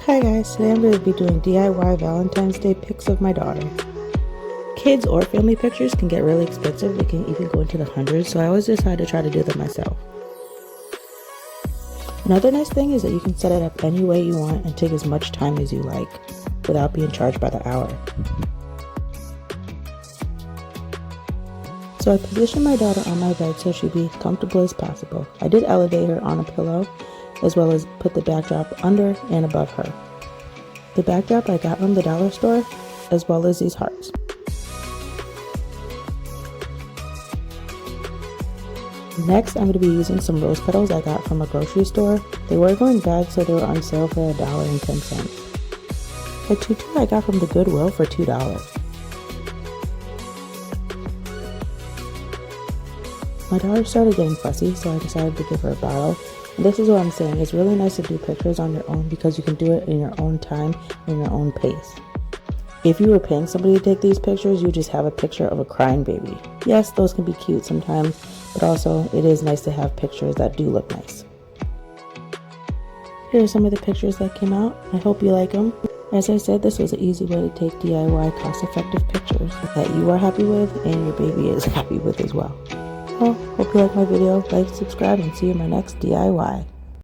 Hi guys, today I'm going to be doing DIY Valentine's Day pics of my daughter. Kids or family pictures can get really expensive, they can even go into the hundreds, so I always decide to try to do them myself. Another nice thing is that you can set it up any way you want and take as much time as you like without being charged by the hour. So I positioned my daughter on my bed so she'd be as comfortable as possible. I did elevate her on a pillow as well as put the backdrop under and above her. The backdrop I got from the dollar store, as well as these hearts. Next, I'm going to be using some rose petals I got from a grocery store. They were going bad, so they were on sale for $1.10. A tutu I got from the Goodwill for $2. My daughter started getting fussy, so I decided to give her a bottle. And this is what I'm saying, it's really nice to do pictures on your own because you can do it in your own time and your own pace. If you were paying somebody to take these pictures, you just have a picture of a crying baby. Yes, those can be cute sometimes, but also it is nice to have pictures that do look nice. Here are some of the pictures that came out. I hope you like them. As I said, this was an easy way to take DIY cost-effective pictures that you are happy with and your baby is happy with as well. Well, hope you like my video, like, subscribe, and see you in my next DIY.